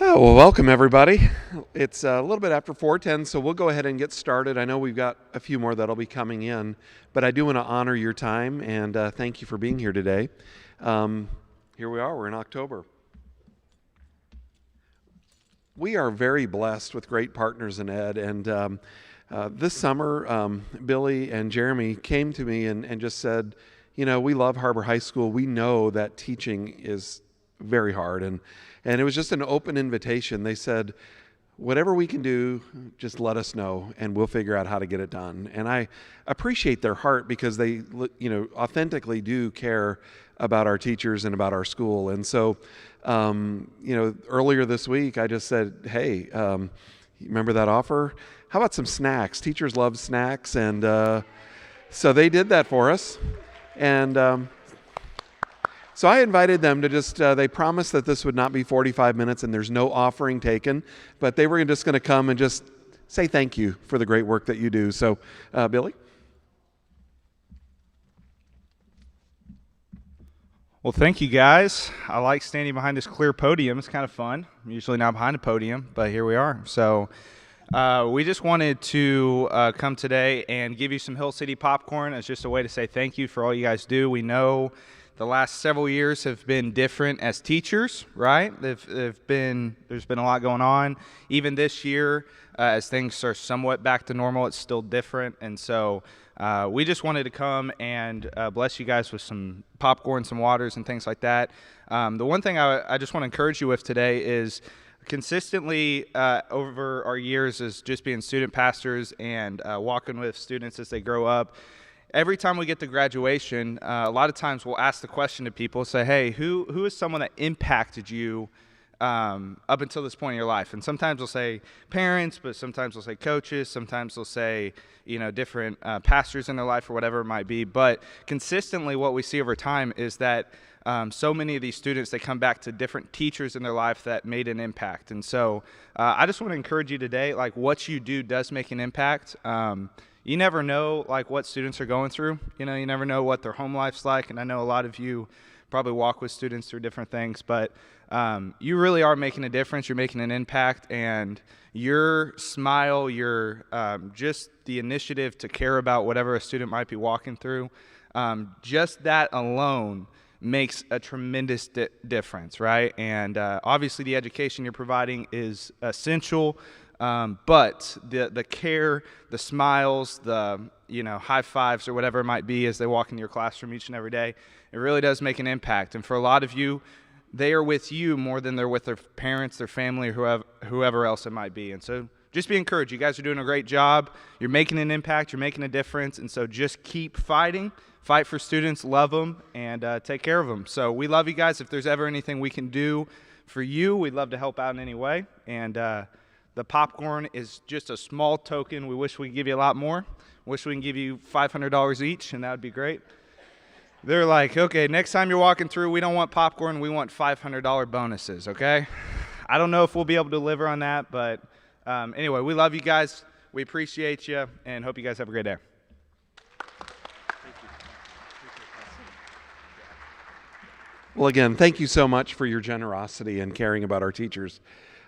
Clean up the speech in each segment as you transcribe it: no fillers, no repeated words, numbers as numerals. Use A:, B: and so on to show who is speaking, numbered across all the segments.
A: Oh, well, welcome everybody. It's a little bit after 4:10, so we'll go ahead and get started. I know we've got a few more that'll be coming in, but I do want to honor your time and thank you for being here today. Here we are, we're in October. We are very blessed with great partners in Ed, and this summer, Billy and Jeremy came to me and just said, you know, we love Har-Ber High School. We know that teaching is very hard, and it was just an open invitation. They said, whatever we can do, just let us know, and we'll figure out how to get it done. And I appreciate their heart because they, authentically do care about our teachers and about our school. And so, earlier this week, I just said, hey, remember that offer? How about some snacks? Teachers love snacks, and so they did that for us. And so I invited them to just, they promised that this would not be 45 minutes and there's no offering taken, but they were just going to come and just say thank you for the great work that you do. So, Billy?
B: Well, thank you guys. I like standing behind this clear podium. It's kind of fun. I'm usually not behind a podium, but here we are. So we just wanted to come today and give you some Hill City popcorn as just a way to say thank you for all you guys do. We know the last several years have been different as teachers, right? There's been a lot going on. Even this year, as things are somewhat back to normal, it's still different. And so we just wanted to come and bless you guys with some popcorn, some waters, and things like that. The one thing I just want to encourage you with today is consistently over our years as just being student pastors and walking with students as they grow up, every time we get to graduation, a lot of times we'll ask the question to people, say, hey, who is someone that impacted you up until this point in your life? And sometimes we'll say parents, but sometimes we'll say coaches, sometimes we'll say, different pastors in their life or whatever it might be. But consistently what we see over time is that so many of these students, they come back to different teachers in their life that made an impact. And so I just want to encourage you today, like what you do does make an impact. You never know like what students are going through. You never know what their home life's like. And I know a lot of you probably walk with students through different things, but you really are making a difference. You're making an impact, and your smile, your just the initiative to care about whatever a student might be walking through, just that alone makes a tremendous difference, right? And obviously the education you're providing is essential, but the care, the smiles, the high fives or whatever it might be as they walk into your classroom each and every day, it really does make an impact. And for a lot of you, they are with you more than they're with their parents, their family, or whoever else it might be. And so just be encouraged. You guys are doing a great job. You're making an impact. You're making a difference. And so just keep fighting. Fight for students. Love them. And take care of them. So we love you guys. If there's ever anything we can do for you, we'd love to help out in any way. And the popcorn is just a small token. We wish we could give you a lot more. Wish we can give you $500 each, and that would be great. They're like, okay, next time you're walking through, we don't want popcorn, we want $500 bonuses, okay? I don't know if we'll be able to deliver on that, but anyway, we love you guys. We appreciate you, and hope you guys have a great day.
A: Well, again, thank you so much for your generosity and caring about our teachers.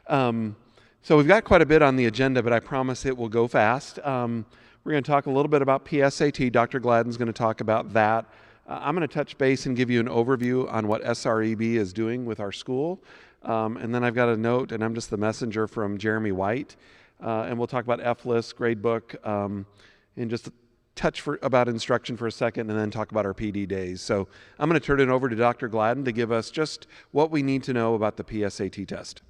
A: So we've got quite a bit on the agenda, but I promise it will go fast. We're going to talk a little bit about PSAT. Dr. Gladden's going to talk about that. I'm going to touch base and give you an overview on what SREB is doing with our school. And then I've got a note, and I'm just the messenger from Jeremy White. And we'll talk about FLIS, gradebook, and just touch about instruction for a second, and then talk about our PD days. So I'm going to turn it over to Dr. Gladden to give us just what we need to know about the PSAT test.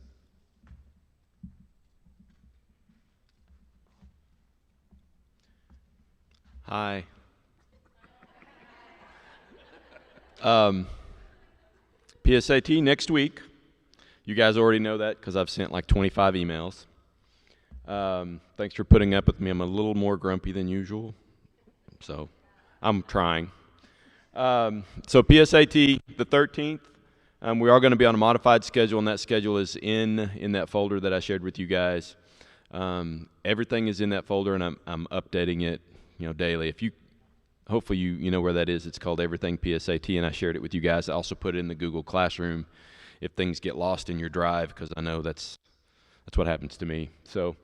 C: Hi. PSAT next week. You guys already know that because I've sent like 25 emails. Thanks for putting up with me. I'm a little more grumpy than usual, so I'm trying. So PSAT the 13th. We are going to be on a modified schedule, and that schedule is in that folder that I shared with you guys. Everything is in that folder, and I'm updating it, daily. If you hopefully you know where that is. It's called Everything PSAT, and I shared it with you guys. I also put it in the Google Classroom if things get lost in your drive, because I know that's what happens to me. So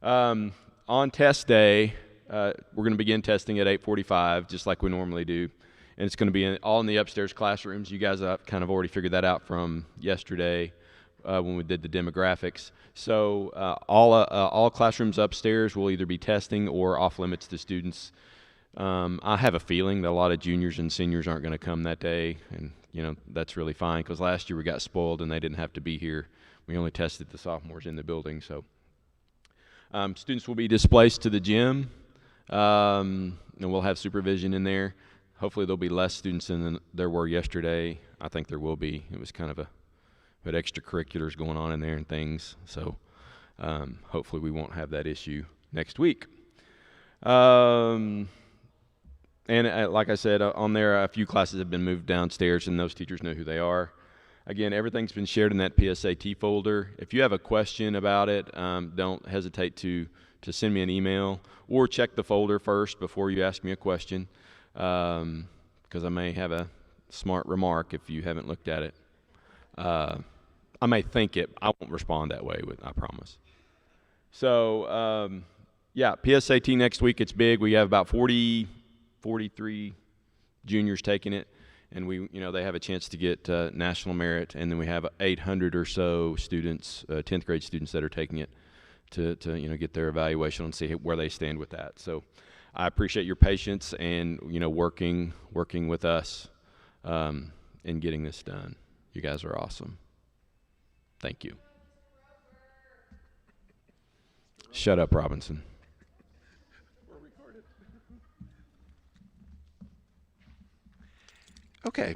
C: on test day, we're going to begin testing at 8:45, just like we normally do. And it's going to be all in the upstairs classrooms. You guys have kind of already figured that out from yesterday when we did the demographics. So all classrooms upstairs will either be testing or off limits to students. I have a feeling that a lot of juniors and seniors aren't going to come that day, and that's really fine, because last year we got spoiled and they didn't have to be here. We only tested the sophomores in the building. So students will be displaced to the gym, and we'll have supervision in there. Hopefully there'll be less students than there were yesterday. I think there will be. It was kind of we had extracurriculars going on in there and things. So hopefully we won't have that issue next week. And like I said, on there, a few classes have been moved downstairs, and those teachers know who they are. Again, everything's been shared in that PSAT folder. If you have a question about it, don't hesitate to send me an email, or check the folder first before you ask me a question, because I may have a smart remark if you haven't looked at it. I may think it. I won't respond that way, I promise. So, yeah, PSAT next week, it's big. We have about 43 juniors taking it, and they have a chance to get national merit, and then we have 800 or so students, 10th grade students, that are taking it to get their evaluation and see where they stand with that. So I appreciate your patience and working with us in getting this done. You guys are awesome. Thank you. Shut up, Robinson.
A: Okay.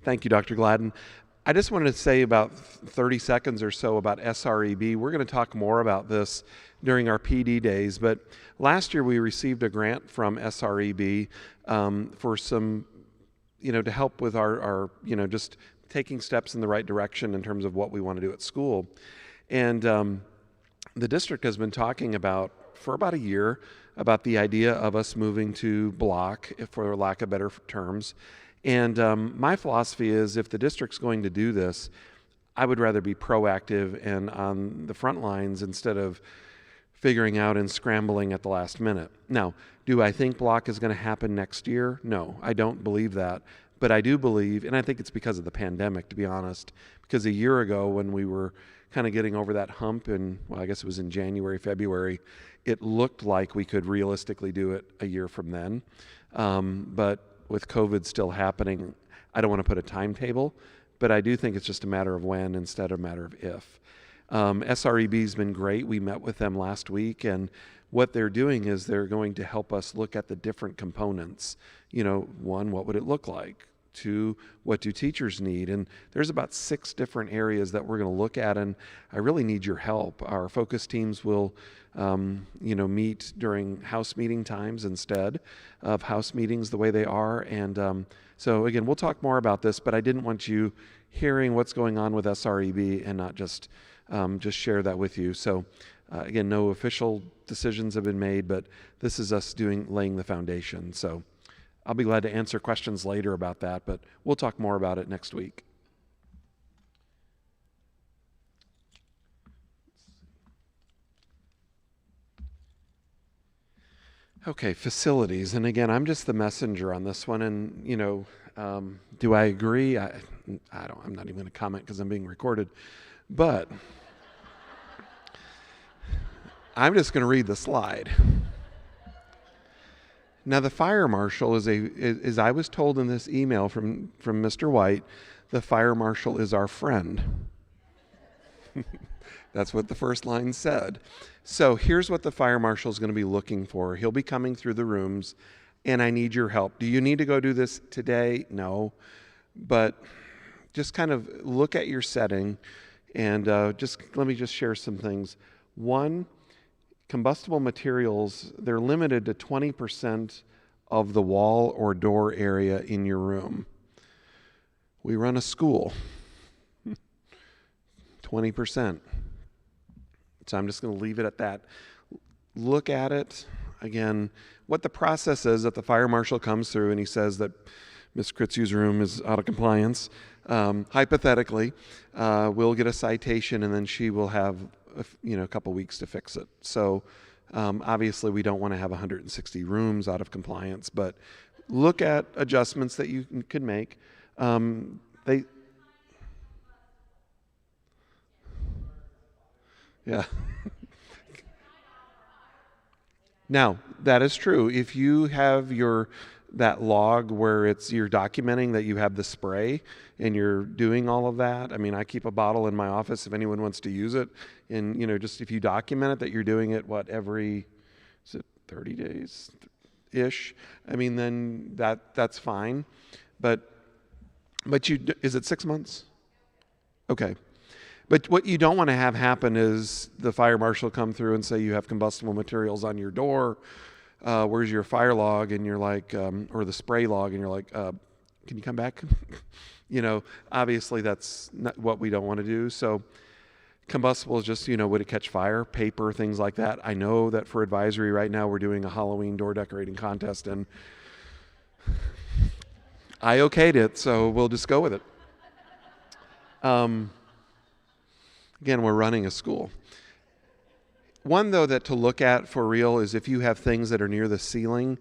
A: Thank you, Dr. Gladden. I just wanted to say about 30 seconds or so about SREB. We're going to talk more about this during our PD days, but last year we received a grant from SREB for some, to help with our just taking steps in the right direction in terms of what we want to do at school. And the district has been talking about, for about a year, about the idea of us moving to block, for lack of better terms. And my philosophy is, if the district's going to do this, I would rather be proactive and on the front lines instead of figuring out and scrambling at the last minute. Now, do I think block is going to happen next year? No, I don't believe that. But I do believe, and I think it's because of the pandemic, to be honest, because a year ago when we were kind of getting over that hump I guess it was in January, February, it looked like we could realistically do it a year from then. But with COVID still happening, I don't want to put a timetable, but I do think it's just a matter of when instead of a matter of if. SREB's been great. We met with them last week, and what they're doing is they're going to help us look at the different components. One, what would it look like? Two, what do teachers need? And there's about 6 different areas that we're going to look at, and I really need your help. Our focus teams will meet during house meeting times instead of house meetings the way they are. And so again, we'll talk more about this, but I didn't want you hearing what's going on with SREB and not just share that with you. So again, no official decisions have been made, but this is us laying the foundation. So I'll be glad to answer questions later about that, but we'll talk more about it next week. Okay, facilities. And again, I'm just the messenger on this one. And, do I agree? I'm not even going to comment because I'm being recorded. But I'm just going to read the slide. Now, the fire marshal as I was told in this email from Mr. White, the fire marshal is our friend. That's what the first line said. So here's what the fire marshal is going to be looking for. He'll be coming through the rooms, and I need your help. Do you need to go do this today? No. But just kind of look at your setting, and let me just share some things. One, combustible materials, they're limited to 20% of the wall or door area in your room. We run a school. 20%. So I'm just going to leave it at that. Look at it. Again, what the process is that the fire marshal comes through and he says that Ms. Kritzu's room is out of compliance, hypothetically, we'll get a citation and then she will have a couple weeks to fix it. So obviously we don't want to have 160 rooms out of compliance, but look at adjustments that you could make. Yeah. Now, that is true. If you have that log where you're documenting that you have the spray and you're doing all of that. I mean, I keep a bottle in my office if anyone wants to use it. And, just if you document it that you're doing it, every, is it 30 days-ish? I mean, then that's fine. But is it 6 months? Okay. But what you don't want to have happen is the fire marshal come through and say you have combustible materials on your door. Where's your fire log? And you're like, or the spray log, and you're like, can you come back? Obviously that's not what we don't want to do. So combustible is just, would it catch fire? Paper, things like that. I know that for advisory right now we're doing a Halloween door decorating contest, and I okayed it, so we'll just go with it. Again, we're running a school. One, though, that to look at for real is if you have things that are near the ceiling,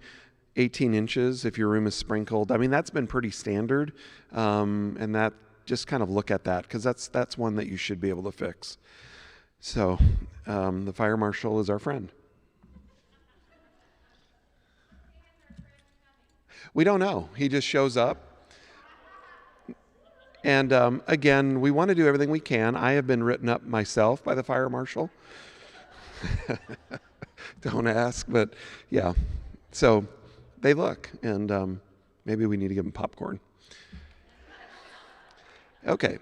A: 18 inches, if your room is sprinkled. I mean, that's been pretty standard, and that just kind of look at that because that's one that you should be able to fix. So the fire marshal is our friend. We don't know. He just shows up. And again, we want to do everything we can. I have been written up myself by the fire marshal. Don't ask, but yeah. So they look, and maybe we need to give them popcorn. Okay.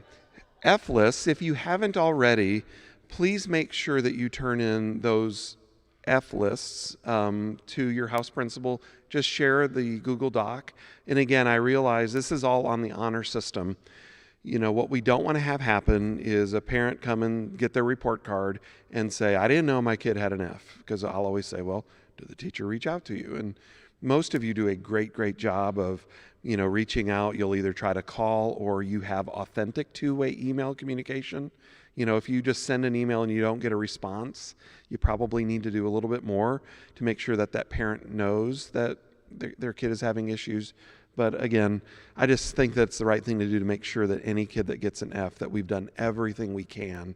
A: F lists, if you haven't already, please make sure that you turn in those F lists to your house principal. Just share the Google Doc. And again, I realize this is all on the honor system. What we don't want to have happen is a parent come and get their report card and say, I didn't know my kid had an F. Because I'll always say, well, did the teacher reach out to you? And most of you do a great, great job of, reaching out. You'll either try to call or you have authentic two-way email communication. If you just send an email and you don't get a response, you probably need to do a little bit more to make sure that parent knows that their kid is having issues. But again, I just think that's the right thing to do to make sure that any kid that gets an F, that we've done everything we can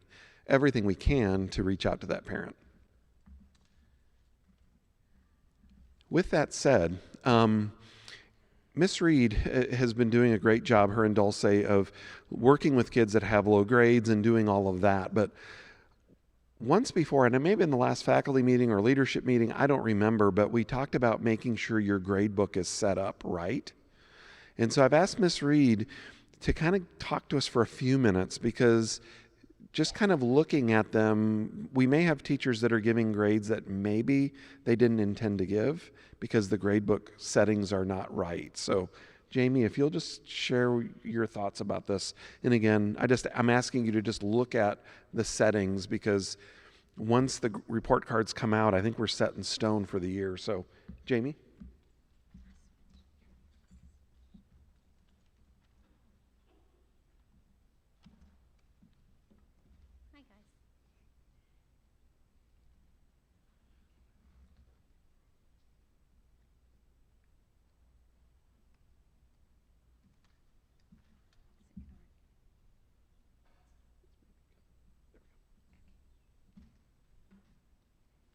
A: to reach out to that parent. With that said, Miss Reed has been doing a great job, her and Dulce, of working with kids that have low grades and doing all of that. But once before, and it may have been the last faculty meeting or leadership meeting, I don't remember, but we talked about making sure your grade book is set up right. And so I've asked Miss Reed to kind of talk to us for a few minutes, because just kind of looking at them, we may have teachers that are giving grades that maybe they didn't intend to give because the gradebook settings are not right. So Jamie, if you'll just share your thoughts about this. And again, I'm asking you to just look at the settings, because once the report cards come out, I think we're set in stone for the year. So Jamie?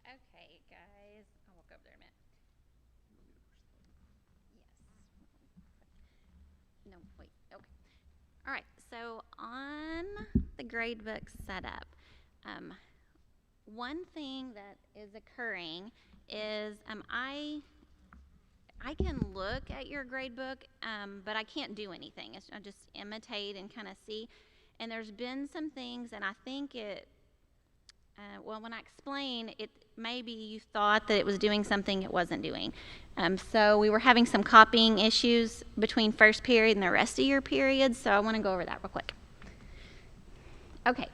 D: Okay, guys, I'll walk over there a minute. Yes. No, wait, okay. All right, so on the gradebook setup, one thing that is occurring is I can look at your gradebook, but I can't do anything. I just imitate and kind of see. And there's been some things, and I think when I explain it, maybe you thought that it was doing something it wasn't doing. So we were having some copying issues between first period and the rest of your period, so I want to go over that real quick. Okay,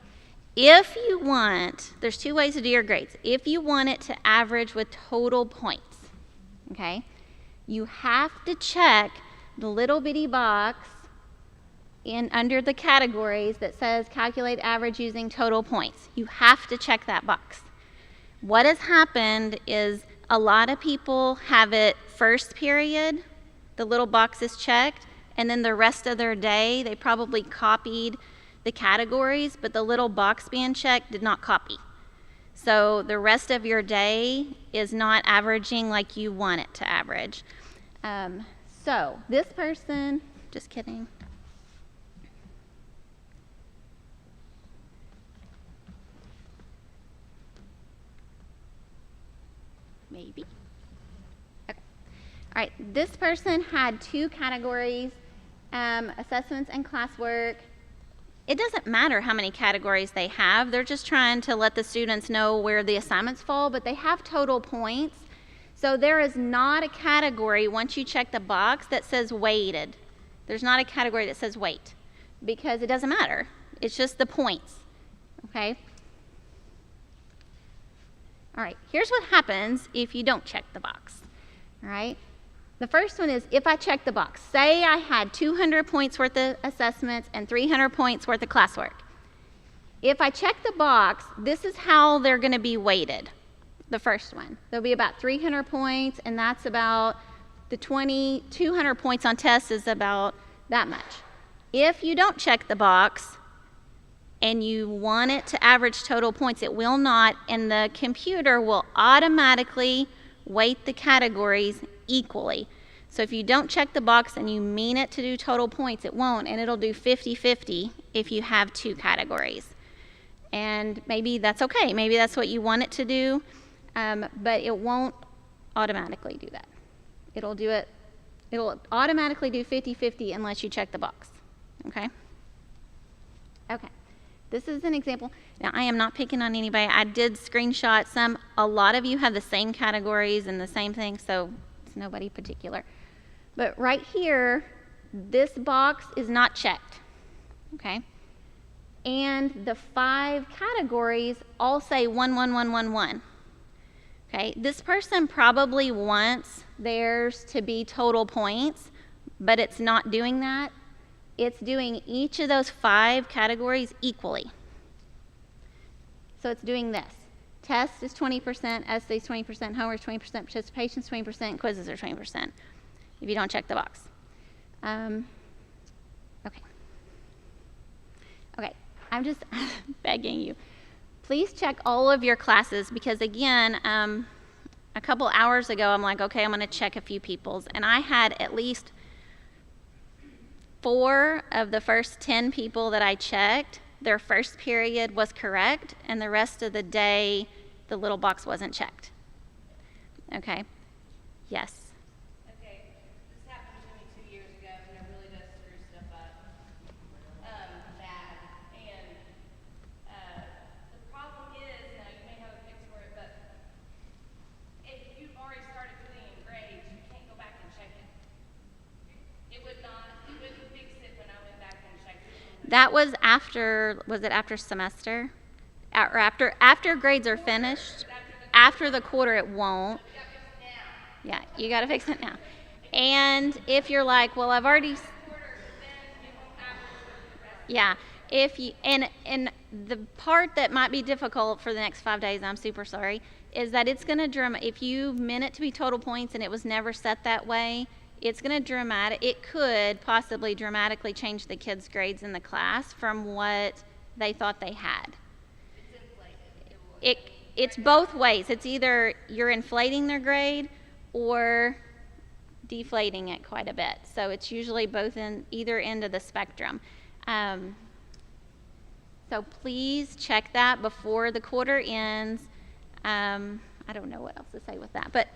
D: if you want, there's two ways to do your grades. If you want it to average with total points, okay, you have to check the little bitty box under the categories that says calculate average using total points. You have to check that box. What has happened is a lot of people have it first period, the little box is checked, and then the rest of their day they probably copied the categories, but the little box being checked did not copy. So the rest of your day is not averaging like you want it to average. So this person, just kidding. Maybe. Okay. All right, this person had 2 categories, assessments and classwork. It doesn't matter how many categories they have. They're just trying to let the students know where the assignments fall, but they have total points. So there is not a category, once you check the box, that says weighted. There's not a category that says weight because it doesn't matter. It's just the points, okay? All right, here's what happens if you don't check the box, all right? The first one is if I check the box. Say I had 200 points worth of assessments and 300 points worth of classwork. If I check the box, this is how they're going to be weighted. The first one, there'll be about 300 points, and that's about the 200 points on tests is about that much. If you don't check the box and you want it to average total points, it will not, and the computer will automatically weight the categories equally. So if you don't check the box and you mean it to do total points, it won't, and it'll do 50-50 if you have 2 categories. And maybe that's okay. Maybe that's what you want it to do, but it won't automatically do that. It'll automatically do 50-50 unless you check the box, okay? Okay. This is an example. Now, I am not picking on anybody. I did screenshot some. A lot of you have the same categories and the same thing, so it's nobody particular. But right here, this box is not checked, okay? And the 5 categories all say 1, 1, 1, 1, 1. Okay, this person probably wants theirs to be total points, but it's not doing that. It's doing each of those 5 categories equally. So it's doing this. Test is 20%, essay is 20%, homework is 20%, participation is 20%, quizzes are 20% if you don't check the box. Okay, I'm just begging you. Please check all of your classes because, again, a couple hours ago, I'm like, okay, I'm going to check a few people's, and I had at least 4 of the first 10 people that I checked, their first period was correct, and the rest of the day, the little box wasn't checked. Okay? Yes?
E: Okay, this happened to me 2 years ago, and it really does screw stuff up bad. And the problem is, now you may have a fix for it, but if you've already started putting in grades, you can't go back and check it. It wouldn't fix it when I went back and checked it.
D: That was was it after semester? Or after grades are finished? After the quarter, it won't. Yeah, you got to fix it now. And if you're like, well, I've already... Yeah, if you and the part that might be difficult for the next 5 days, I'm super sorry, is that it's going to if you meant it to be total points and it was never set that way, it's going to it could possibly dramatically change the kids' grades in the class from what they thought they had. It's both ways. It's either you're inflating their grade or deflating it quite a bit. So it's usually both in either end of the spectrum. So please check that before the quarter ends. I don't know what else to say with that. But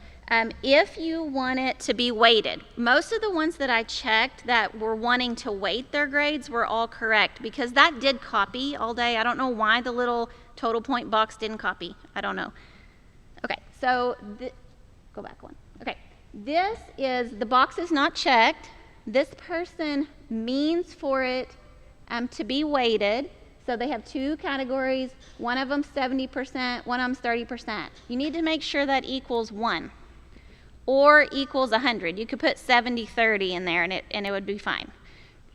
D: if you want it to be weighted, most of the ones that I checked that were wanting to weight their grades were all correct because that did copy all day. I don't know why the little total point box didn't copy. I don't know. Okay, so go back one. Okay, this is, the box is not checked. This person means for it to be weighted. So they have 2 categories, one of them 70%, one of them's 30%. You need to make sure that equals 1. or equals 100. You could put 70-30 in there and it would be fine.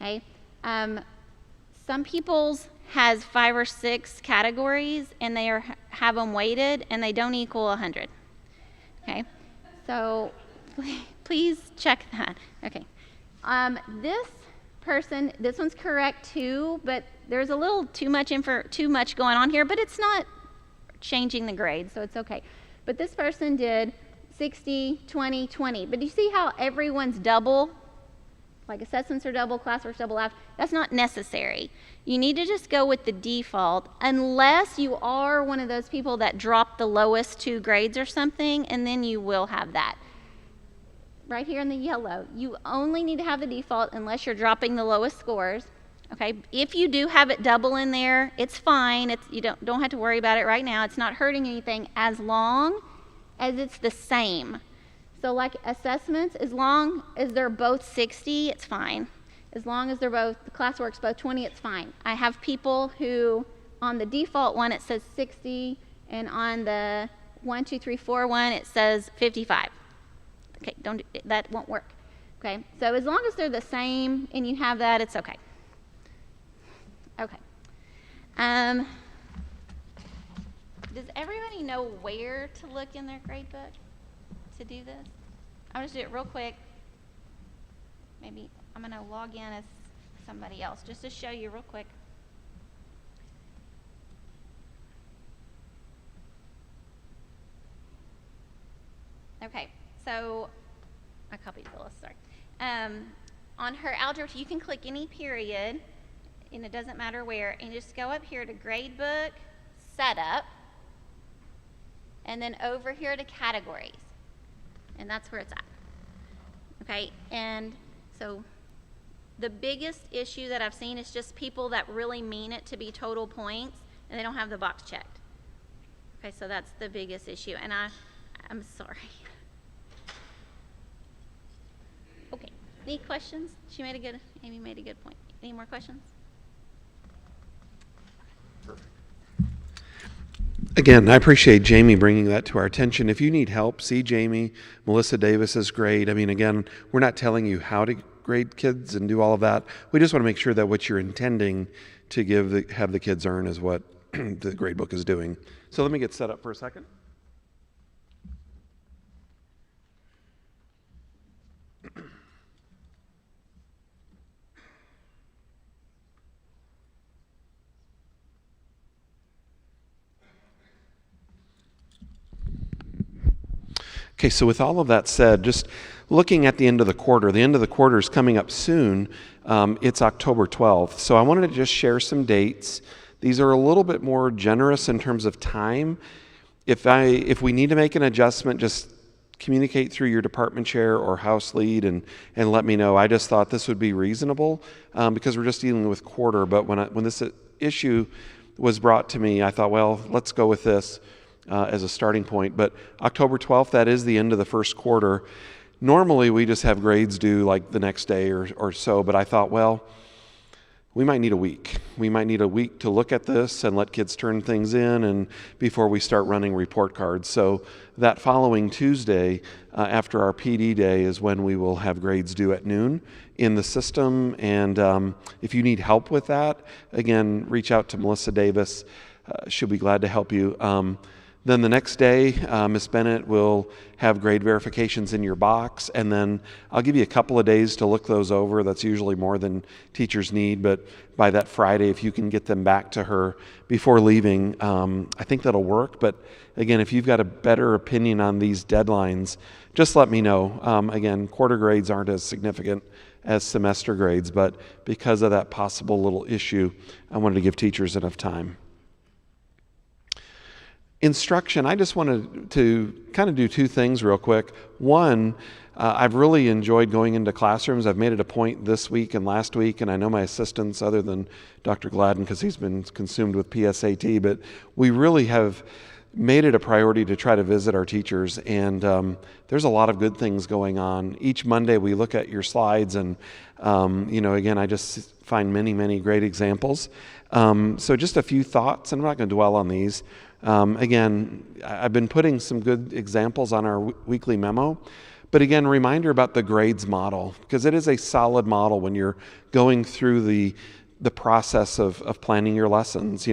D: Okay. Some people's has 5 or 6 categories and they have them weighted and they don't equal 100. Okay. So please check that. Okay. This person, this one's correct too, but there's a little too much going on here, but it's not changing the grade, so it's okay. But this person did 60, 20, 20. But you see how everyone's double? Like assessments are double, classwork's double, that's not necessary. You need to just go with the default unless you are one of those people that drop the lowest 2 grades or something, and then you will have that. Right here in the yellow, you only need to have the default unless you're dropping the lowest scores. Okay, if you do have it double in there, it's fine. You don't have to worry about it right now. It's not hurting anything as long as it's the same. So like assessments, as long as they're both 60, it's fine. As long as they're both, the classwork's both 20, it's fine. I have people who, on the default one, it says 60, and on the 1, 2, 3, 4 one, it says 55. Okay, that won't work. Okay, so as long as they're the same and you have that, it's okay. Okay. Does everybody know where to look in their grade book to do this? I'll just do it real quick. Maybe I'm going to log in as somebody else just to show you real quick. Okay, so I copied the list, sorry. On her algebra, you can click any period, and it doesn't matter where, and just go up here to gradebook, setup, and then over here to categories. And that's where it's at. Okay, and so the biggest issue that I've seen is just people that really mean it to be total points, and they don't have the box checked. Okay, so that's the biggest issue, and I'm sorry. Okay, any questions? Amy made a good point. Any more questions?
A: Again, I appreciate Jamie bringing that to our attention. If you need help, see Jamie. Melissa Davis's grade. I mean, again, we're not telling you how to grade kids and do all of that. We just want to make sure that what you're intending to have the kids earn is what the grade book is doing. So let me get set up for a second. Okay, so with all of that said, just looking at the end of the quarter is coming up soon. It's October 12th. So I wanted to just share some dates. These are a little bit more generous in terms of time. If we need to make an adjustment, just communicate through your department chair or house lead and let me know. I just thought this would be reasonable because we're just dealing with quarter. But when this issue was brought to me, I thought, well, let's go with this as a starting point. But October 12th, that is the end of the first quarter. Normally, we just have grades due like the next day or so, but I thought, well, we might need a week. We might need a week to look at this and let kids turn things in and before we start running report cards. So that following Tuesday, after our PD day, is when we will have grades due at noon in the system. And if you need help with that, again, reach out to Melissa Davis. She'll be glad to help you. Then the next day, Ms. Bennett will have grade verifications in your box, and then I'll give you a couple of days to look those over. That's usually more than teachers need, but by that Friday, if you can get them back to her before leaving, I think that'll work. But again, if you've got a better opinion on these deadlines, just let me know. Again, quarter grades aren't as significant as semester grades, but because of that possible little issue, I wanted to give teachers enough time. Instruction, I just wanted to kind of do two things real quick. One, I've really enjoyed going into classrooms. I've made it a point this week and last week, and I know my assistants, other than Dr. Gladden, because he's been consumed with PSAT, but we really have made it a priority to try to visit our teachers, and there's a lot of good things going on. Each Monday we look at your slides, and again, I just find many, many great examples. So just a few thoughts, and I'm not going to dwell on these. Again, I've been putting some good examples on our weekly memo, But again, reminder about the grades model, because it is a solid model when you're going through the process of planning your lessons.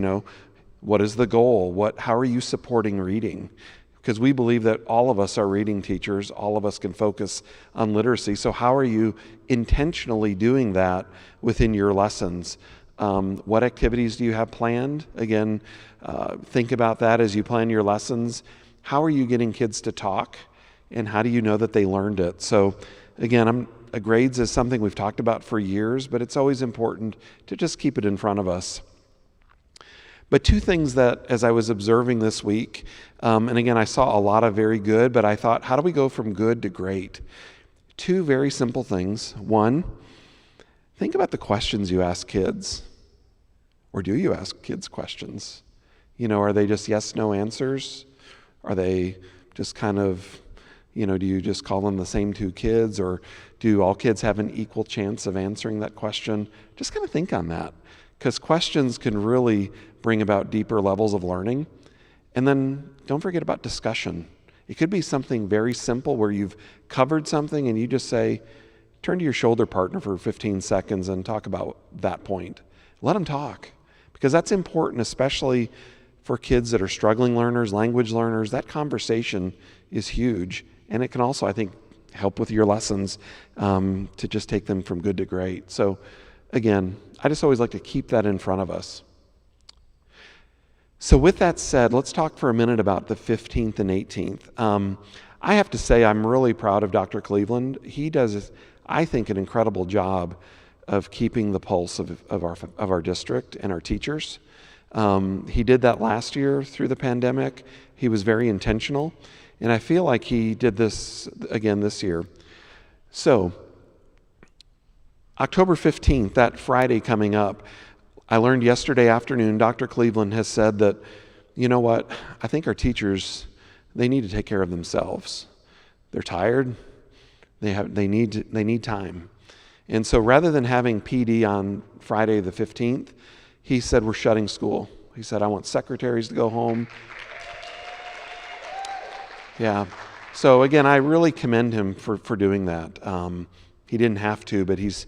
A: What is the goal? How are you supporting reading? Because we believe that all of us are reading teachers, all of us can focus on literacy. So how are you intentionally doing that within your lessons? What activities do you have planned? Again, think about that as you plan your lessons. How are you getting kids to talk? And how do you know that they learned it? So again, grades is something we've talked about for years, but it's always important to just keep it in front of us. But two things that, as I was observing this week, and again, I saw a lot of very good, but I thought, how do we go from good to great? Two very simple things. One, think about the questions you ask kids. Or do you ask kids questions? Are they just yes, no answers? Are they just kind of, do you just call them the same two kids? Or do all kids have an equal chance of answering that question? Just kind of think on that, because questions can really bring about deeper levels of learning. And then don't forget about discussion. It could be something very simple where you've covered something and you just say, turn to your shoulder partner for 15 seconds and talk about that point. Let them talk, because that's important, especially for kids that are struggling learners, language learners. That conversation is huge, and it can also, I think, help with your lessons to just take them from good to great. So again, I just always like to keep that in front of us. So with that said, let's talk for a minute about the 15th and 18th. I have to say I'm really proud of Dr. Cleveland. He does, I think, an incredible job of keeping the pulse of our district and our teachers. He did that last year through the pandemic. He was very intentional, and I feel like he did this again this year. So October 15th, that Friday coming up, I learned yesterday afternoon, Dr. Cleveland has said that, you know what, I think our teachers, they need to take care of themselves. They're tired. They need time. And so rather than having PD on Friday the 15th, he said, we're shutting school. He said, I want secretaries to go home. Yeah. So again, I really commend him for doing that. He didn't have to, but he's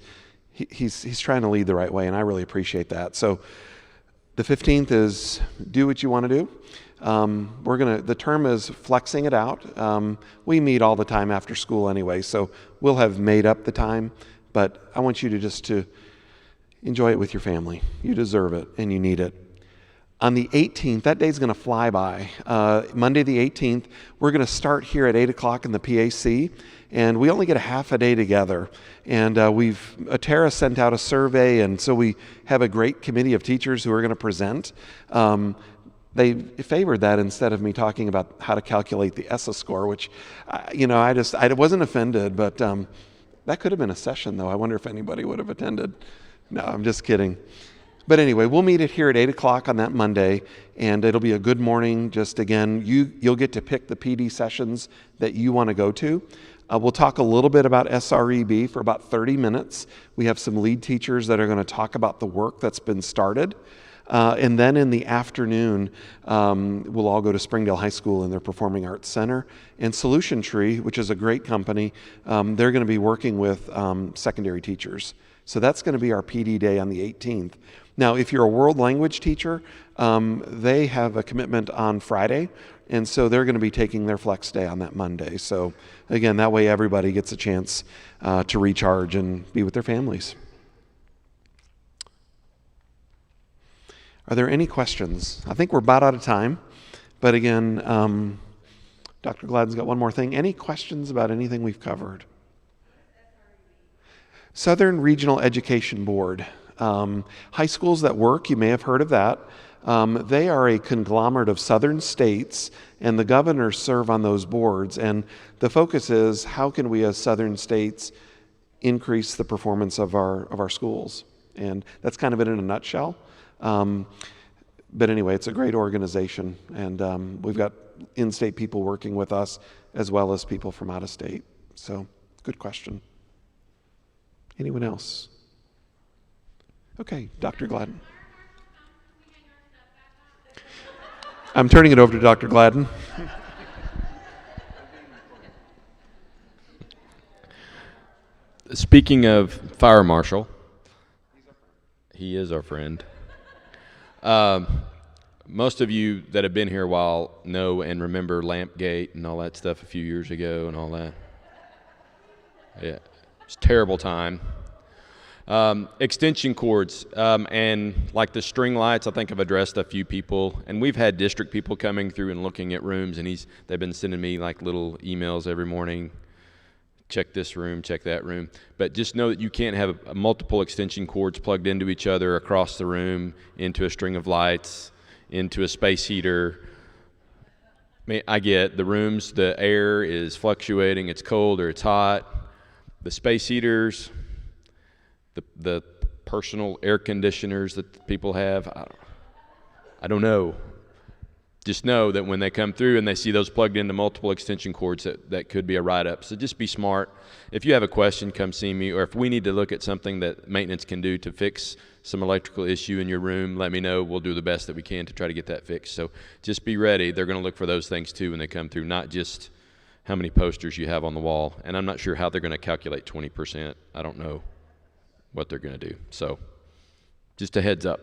A: trying to lead the right way, and I really appreciate that. So the 15th is do what you want to do. The term is flexing it out. We meet all the time after school anyway, so we'll have made up the time, but I want you to just enjoy it with your family. You deserve it, and you need it. On the 18th, that day's going to fly by. Monday the 18th, we're going to start here at 8 o'clock in the PAC, and we only get a half a day together. And Tara sent out a survey, and so we have a great committee of teachers who are going to present. They favored that instead of me talking about how to calculate the ESSA score, which, I wasn't offended, but that could have been a session, though. I wonder if anybody would have attended. No, I'm just kidding. But anyway, we'll meet it here at 8 o'clock on that Monday, and it'll be a good morning. Just again, you'll get to pick the PD sessions that you want to go to. We'll talk a little bit about SREB for about 30 minutes. We have some lead teachers that are going to talk about the work that's been started. And then in the afternoon, we'll all go to Springdale High School in their Performing Arts Center. And Solution Tree, which is a great company, they're going to be working with secondary teachers. So that's going to be our PD day on the 18th. Now, if you're a world language teacher, they have a commitment on Friday, and so they're going to be taking their flex day on that Monday. So again, that way everybody gets a chance to recharge and be with their families. Are there any questions? I think we're about out of time, but again, Dr. Gladden's got one more thing. Any questions about anything we've covered? Southern Regional Education Board. High schools that work, you may have heard of that. They are a conglomerate of southern states, and the governors serve on those boards. And the focus is, how can we as southern states increase the performance of our schools? And that's kind of it in a nutshell. But anyway, it's a great organization, and we've got in-state people working with us as well as people from out of state. So, good question. Anyone else? Okay, Dr. Gladden. I'm turning it over to Dr. Gladden.
C: Speaking of fire marshal, he is our friend. Most of you that have been here a while know and remember Lampgate and all that stuff a few years ago and all that. Yeah, it's a terrible time. Extension cords and like the string lights, I think I've addressed a few people, and we've had district people coming through and looking at rooms, and they've been sending me like little emails every morning. Check this room, check that room. But just know that you can't have multiple extension cords plugged into each other across the room, into a string of lights, into a space heater. I get the rooms, the air is fluctuating, it's cold or it's hot. The space heaters, the personal air conditioners that people have, I don't know. Just know that when they come through and they see those plugged into multiple extension cords, that could be a write-up. So just be smart. If you have a question, come see me. Or if we need to look at something that maintenance can do to fix some electrical issue in your room, let me know. We'll do the best that we can to try to get that fixed. So just be ready. They're going to look for those things too when they come through, not just how many posters you have on the wall. And I'm not sure how they're going to calculate 20%. I don't know what they're going to do. So just a heads up.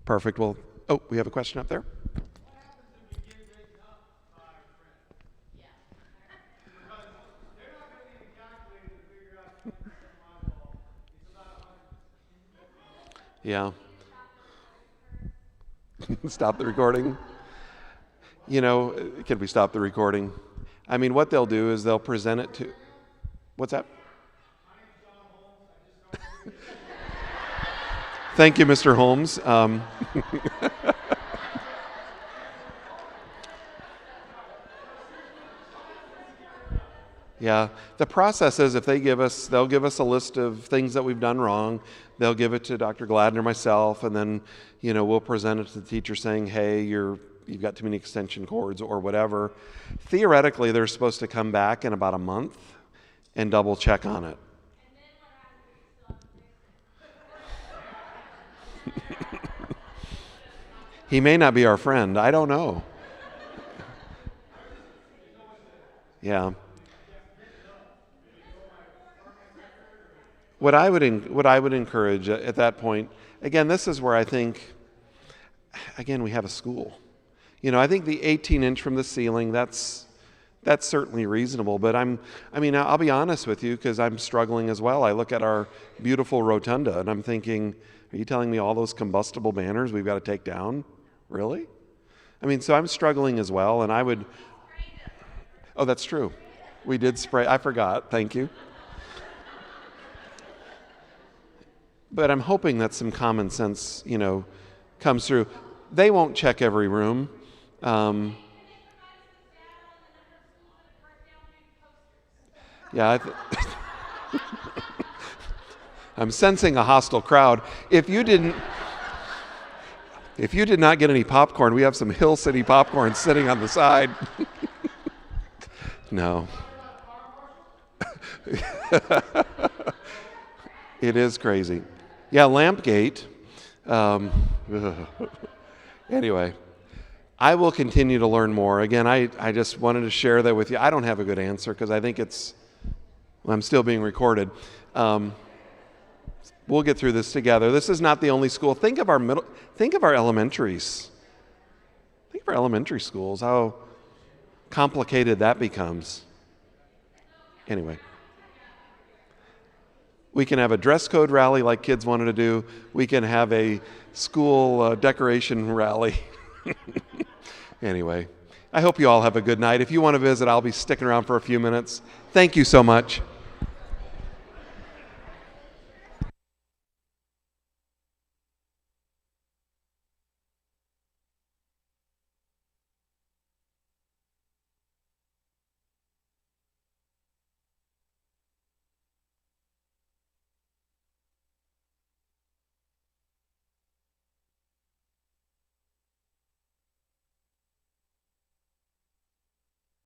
A: Perfect. Well, oh, we have a question up there. Yeah. Stop the recording. You know, can we stop the recording? I mean, what they'll do is they'll present it to. What's that? Thank you, Mr. Holmes. Yeah, the process is if they'll give us a list of things that we've done wrong. They'll give it to Dr. Gladden or myself, and then, you know, we'll present it to the teacher saying, hey, you've got too many extension cords or whatever. Theoretically, they're supposed to come back in about a month and double check on it. He may not be our friend. I don't know. Yeah. What I would encourage at that point, again, this is where I think, again, we have a school. You know, I think the 18-inch from the ceiling, that's certainly reasonable. But I'll be honest with you because I'm struggling as well. I look at our beautiful rotunda and I'm thinking, are you telling me all those combustible banners we've got to take down? Really? I mean, so I'm struggling as well, and I would. Oh, that's true. We did spray. I forgot. Thank you. But I'm hoping that some common sense, you know, comes through. They won't check every room. Yeah, I'm sensing a hostile crowd. If you did not get any popcorn, we have some Hill City popcorn sitting on the side. No. It is crazy. Yeah, Lampgate. Anyway, I will continue to learn more. Again, I just wanted to share that with you. I don't have a good answer because I think I'm still being recorded. We'll get through this together. This is not the only school. Think of our elementaries. Think of our elementary schools, how complicated that becomes. Anyway. We can have a dress code rally like kids wanted to do. We can have a school decoration rally. Anyway, I hope you all have a good night. If you want to visit, I'll be sticking around for a few minutes. Thank you so much.